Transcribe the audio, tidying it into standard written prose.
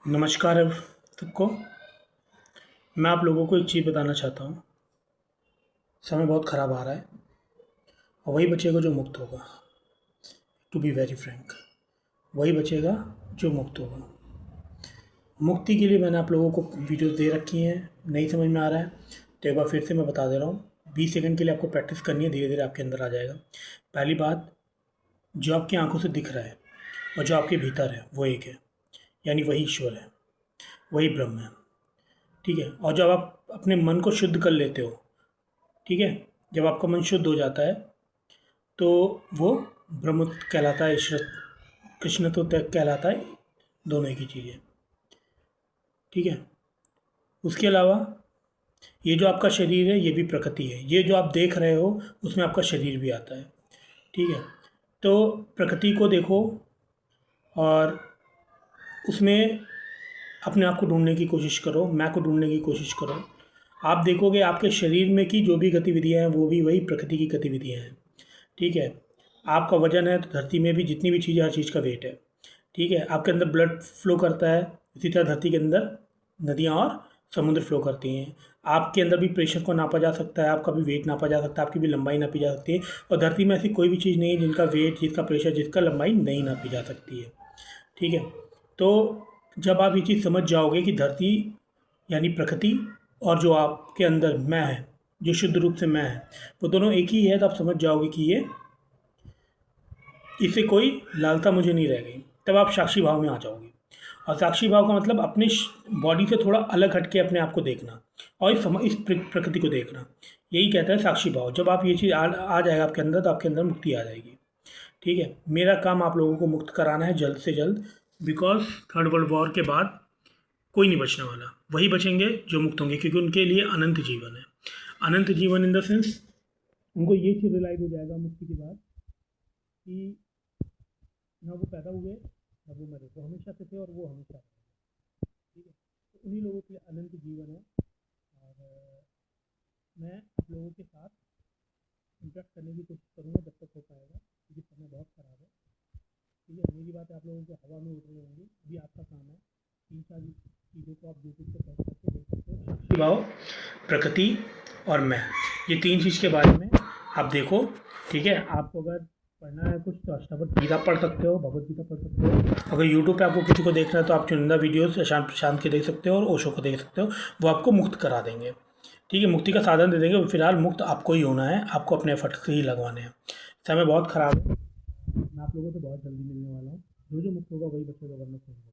नमस्कार सबको। मैं आप लोगों को एक चीज़ बताना चाहता हूँ। समय बहुत ख़राब आ रहा है और वही बचेगा जो मुक्त होगा। टू बी वेरी फ्रैंक, वही बचेगा जो मुक्त होगा। मुक्ति के लिए मैंने आप लोगों को वीडियोस दे रखी हैं। नहीं समझ में आ रहा है तो एक बार फिर से मैं बता दे रहा हूँ। 20 सेकंड के लिए आपको प्रैक्टिस करनी है, धीरे धीरे आपके अंदर आ जाएगा। पहली बात, जो आपकी आंखों से दिख रहा है और जो आपके भीतर है वो एक है, यानी वही ईश्वर है, वही ब्रह्म है। ठीक है। और जब आप अपने मन को शुद्ध कर लेते हो, ठीक है, जब आपका मन शुद्ध हो जाता है तो वो ब्रह्म कहलाता है, ईश्वर कृष्ण तो तक कहलाता है। दोनों एक ही चीज़ है। ठीक है। उसके अलावा ये जो आपका शरीर है ये भी प्रकृति है। ये जो आप देख रहे हो उसमें आपका शरीर भी आता है। ठीक है। तो प्रकृति को देखो और उसमें अपने आप को ढूंढने की कोशिश करो, मैं को ढूंढने की कोशिश करो। आप देखोगे आपके शरीर में की जो भी गतिविधियाँ हैं वो भी वही प्रकृति की गतिविधियाँ हैं। ठीक है। आपका वजन है तो धरती में भी जितनी भी चीज़ है हर चीज़ का वेट है। ठीक है। आपके अंदर ब्लड फ्लो करता है, इसी तरह धरती के अंदर नदियाँ और समुद्र फ्लो करती हैं। आपके अंदर भी प्रेशर को नापा जा सकता है, आपका भी वेट नापा जा सकता है, आपकी भी लंबाई नापी जा सकती है। और धरती में ऐसी कोई भी चीज़ नहीं है जिनका वेट, जिसका प्रेशर, जिसका लंबाई नहीं नापी जा सकती है। ठीक है। तो जब आप ये चीज़ समझ जाओगे कि धरती यानी प्रकृति और जो आपके अंदर मैं है, जो शुद्ध रूप से मैं है, वो दोनों एक ही है, तो आप समझ जाओगे कि ये इससे कोई लालसा मुझे नहीं रह गई। तब आप साक्षी भाव में आ जाओगे। और साक्षी भाव का मतलब अपने बॉडी से थोड़ा अलग हट के अपने आप को देखना और इस प्रकृति को देखना, यही कहता है साक्षी भाव। जब आप ये चीज़ आ जाएगा आपके अंदर तो आपके अंदर मुक्ति आ जाएगी। ठीक है। मेरा काम आप लोगों को मुक्त कराना है जल्द से जल्द, बिकॉज थर्ड वर्ल्ड वॉर के बाद कोई नहीं बचने वाला। वही बचेंगे जो मुक्त होंगे, क्योंकि उनके लिए अनंत जीवन है। अनंत जीवन इन द सेंस, उनको ये चीज़ रियलाइज हो जाएगा मुक्ति के बाद कि ना वो पैदा हुए ना वो मरे, वो हमेशा से थे और वो हमेशा रहेंगे। ठीक है। तो उन्हीं लोगों के लिए अनंत जीवन है। और मैं आप लोगों के साथ इंटरेक्ट करने की कोशिश करूँगा जब तक हो पाएगा, क्योंकि समय बहुत ख़राब है। ठीक है। मेरी बात आप लोगों को हवा में उड़ रही होंगी, अभी आपका काम है 3-4 चीज़ों को आप यूट्यूब पे सर्च करके देख सकते हो। साक्षी भाव, प्रकृति और मैं, ये 3 चीज़ के बारे में आप देखो। ठीक है। आपको अगर पढ़ना है कुछ तो अष्टावक्र गीता पढ़ सकते हो, भगवत गीता पढ़ सकते हो। अगर यूट्यूब पे आपको किसी को देखना है तो आप चुनिंदा वीडियोस शांत शांत के देख सकते हो और ओशो को देख सकते हो, वो आपको मुक्त करा देंगे। ठीक है। मुक्ति का साधन दे देंगे। फिलहाल मुक्त आपको ही होना है, आपको अपने एफर्ट से ही लगवाने हैं। समय बहुत ख़राब है। मैं आप लोगों से बहुत जल्दी मिलने वाला हूँ। जो जो मुक्त होगा वही बचेगा, वरना